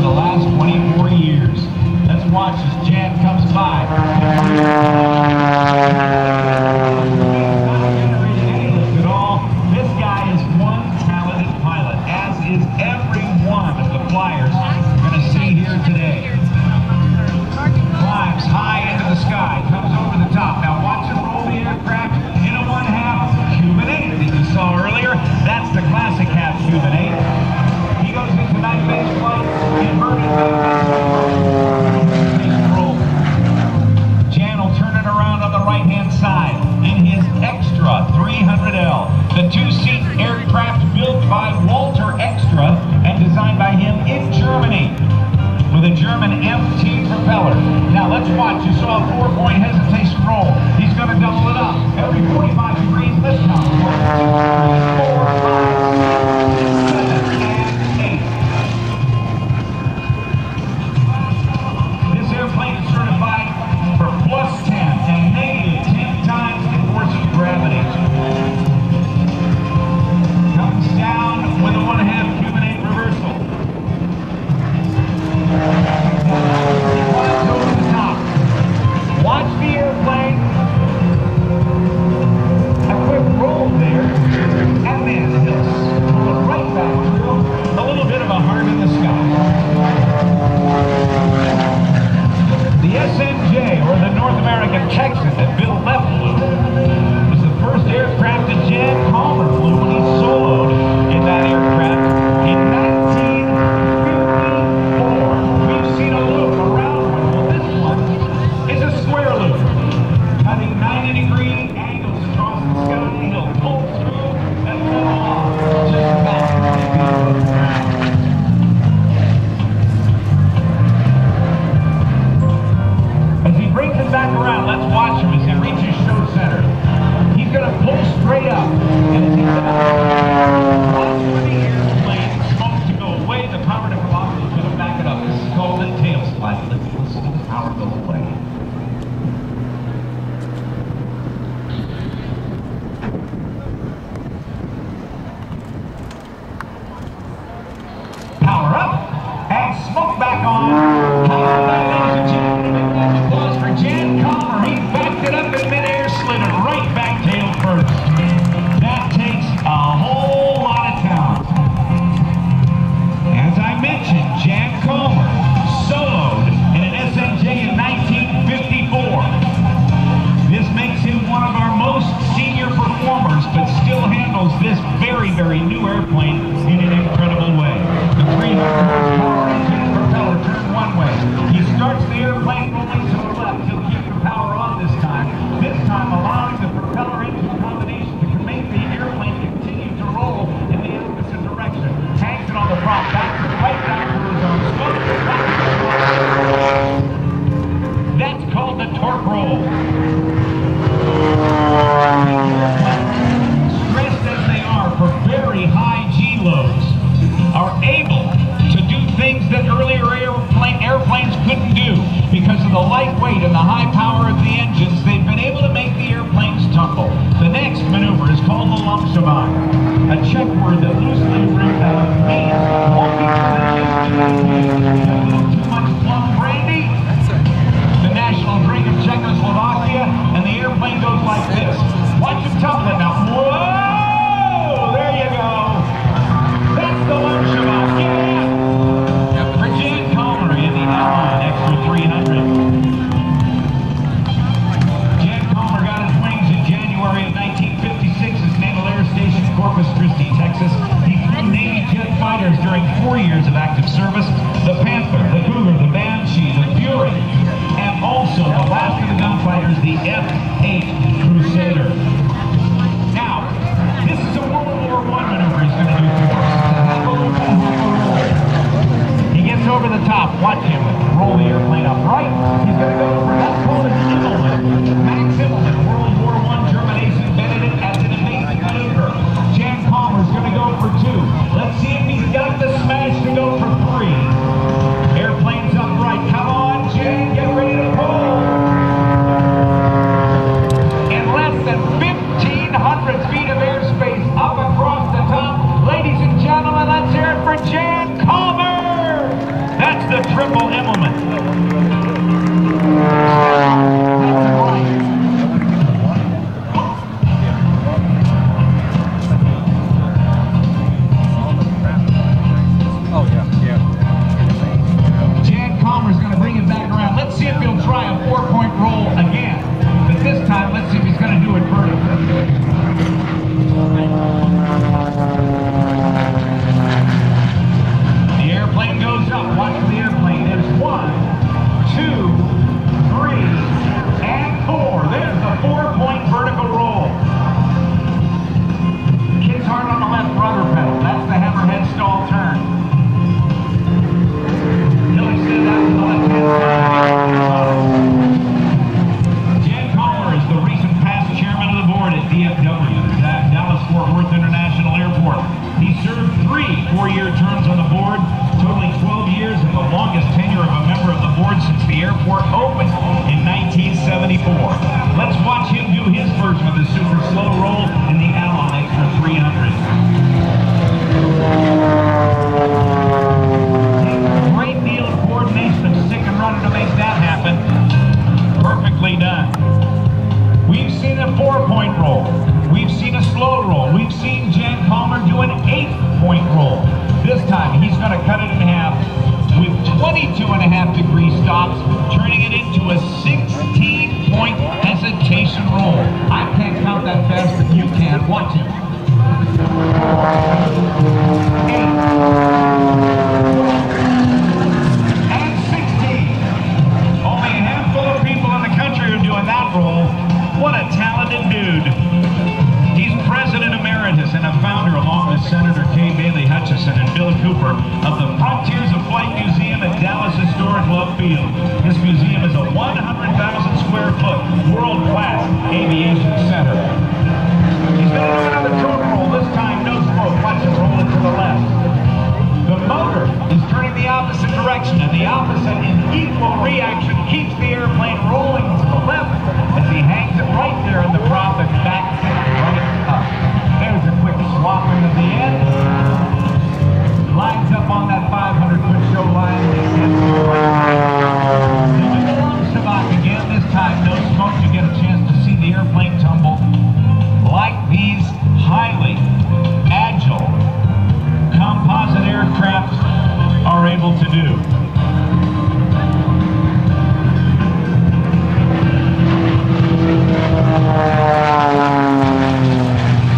the last 24 years. Let's watch as Jan comes by. Not generating any lift at all. This guy is one talented pilot, as is every one of the flyers we're going to see here today. Climbs high into the sky, comes over the top. Now watch him roll the aircraft in a 1/2 Cuban 8 that you saw earlier. That's the classic half Cuban 8. He goes into night base flight, inverted roll. Jan will turn it around on the right-hand side in his extra 300L. The two-seat aircraft built by Walter Extra and designed by him in Germany, with a German MT propeller. Now let's watch. You saw a 4-point hesitation roll. He's going to double it up. Every 45 degrees, let's count. 1, 2, 3, 4, 5, 6, 7, and 8. This airplane is certified for +10 and -10 times the force of gravity. Comes down with a 1/2 Cuban 8 reversal. Climbs over the top. Watch the airplane. A quick roll there, and then he'll pull it right back through. A little bit of a heart in the sky. The SNJ, or the North American Texan, that Bill left flew, was the first aircraft that Jan Collmer flew when he soloed in that aircraft in 1954. We've seen a loop around one. Well, this one is a square loop, cutting 90-degree angles across the sky. He'll pull through and pull off just about 50 feet above the ground. As he brings it back around, let's watch him as he reaches show center. He's going to pull straight up, and as he does, watch for the airplane smoke to go away. The power to come off is going to back it up. This is called the tail slide. Let's listen to the power go away. Power up, and smoke back on. Ladies and gentlemen, a big round of applause for Jan Collmer. He backed it up in midair, slid it right back tail first. That takes a whole lot of talent. As I mentioned, Jan Collmer soloed in an SNJ in 1954. This makes him one of our most senior performers, but still handles this very, very new airplane in an incredible way. The 300 horsepower engine and propeller turn one way. He starts the airplane rolling to the left. He'll keep the power on this time allowing the propeller engine combination to make the airplane continue to roll in the opposite direction. Hangs it on the prop, backs it right down to his own smoke. That's called the torque roll. Stressed as they are for very high G loads, are able to do things that earlier airplanes couldn't do. Because of the lightweight and the high power of the engines, they've been able to make the airplanes tumble. The next maneuver is called the lump shabbat, a Czech word that loosely means walking through the a little too much plum brandy, the national drink of Czechoslovakia, and the airplane goes like this. Watch him tumble it now. Whoa! There you go. That's the lump shabbat. Give it up for Jan Collmer in the L1 Extra 300. Jan Collmer got his wings in January of 1956 as Naval Air Station Corpus Christi, Texas. He flew Navy jet fighters during 4 years of active service. The Panther, the Cougar, the Banshee, the Fury, and also the last of the gunfighters, the F-8 Crusader. Now, this is a World War I maneuver he's going to do for us. He gets over the top. Watch him roll the airplane up right. He's going to go over. That's called an Immelman. Max Immelman, World War I Germany invented it as an amazing maneuver. Jan Collmer's going to go for 2. Let's see if he's got the smash to go for 3. Airplane's up right. Come on, Jan, get ready to pull. In less than 1,500 feet of airspace up triple Immelman. Collmer's going to bring it back around. Let's see if he'll try a 4-point roll again. But this time, let's see if he's going to do it vertically. The airplane goes up. Watch the airplane. It's 1, 2, 3, and 4. There's the 4-point vertical roll. Kids hard on the left rudder pedal. That's the hammerhead stall turn. Jan Collmer is the recent past chairman of the board at DFW, the Dallas-Fort Worth International Airport. He served 3 4-year terms on the board, totaling 12 years and the longest tenure of a member of the board since the airport opened in 1974. Let's watch him do his version of the super slow roll in the Allen Extra 300. Great deal of coordination of stick and rudder to make that happen. Perfectly done. We've seen a 4-point roll. We've seen a slow roll. We've seen Jan Collmer do an 8-point roll. This time he's going to cut it in half with 22.5-degree stops, turning it into a 16-point hesitation roll. I can't count that fast, but you can. Watch it. 8. Only a handful of people in the country are doing that roll. What a talented dude. He's president emeritus and a founder, along with Senator Kay Bailey Hutchison and Bill Cooper, of the Frontiers of Flight Museum at Dallas Historic Love Field. This museum is a 100,000-square-foot, world-class aviation center. He's going to do another torque roll, this time no smoke. Watch him roll it to the left. The motor is turning the opposite direction, and the opposite in equal reaction keeps the airplane rolling to the left as he hangs it right there in the prop and back right up. There's a quick swapping at the end. Lines up on that 500-foot show line. Doing the long sabak again, this time no smoke. You get a chance to see the airplane tumble like these highly agile composite aircraft are able to do.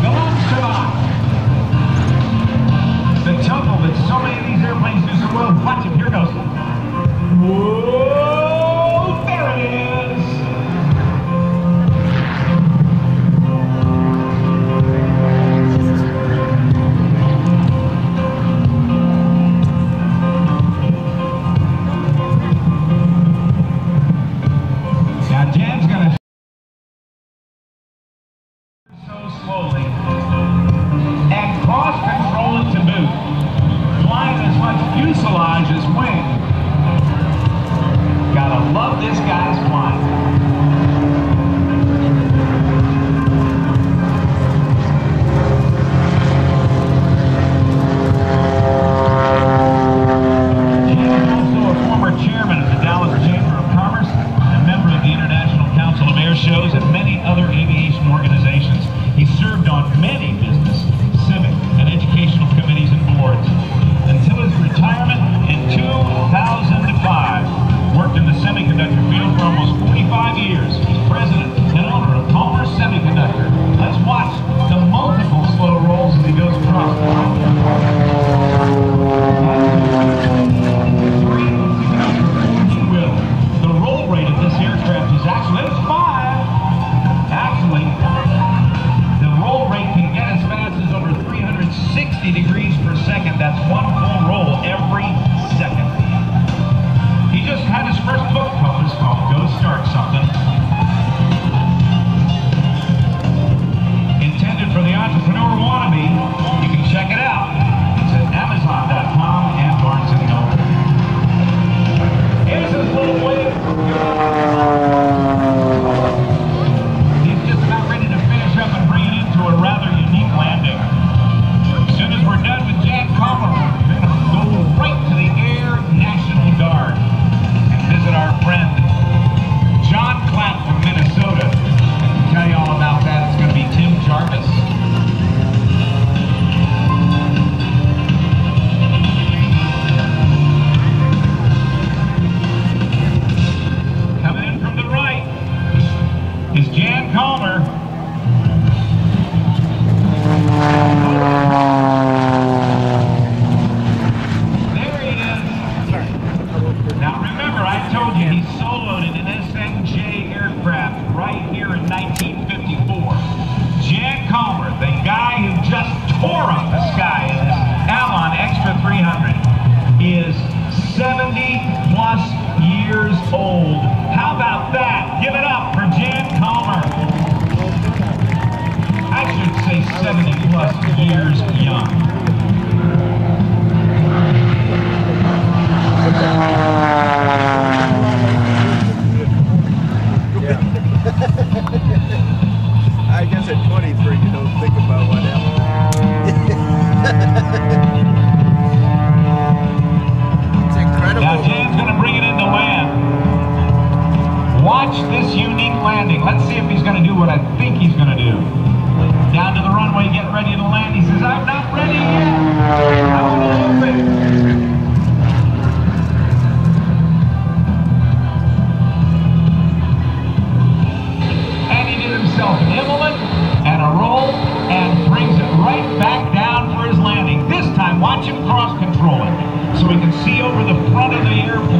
The long sabak. The tumble that so many of these airplanes do so well. Watch it, here goes. Whoa, there it is. 70+ years old. How about that? Give it up for Jan Collmer. I should say 70+ years young. I guess at 23 you don't think about what happened. It's incredible. Now Dan's going to bring it in to land. Watch this unique landing. Let's see if he's going to do what I think he's going to do. Down to the runway, getting ready to land. He says, I'm not ready yet. I want to open. An Evelyn and a roll and brings it right back down for his landing. This time, watch him cross control it so he can see over the front of the airplane.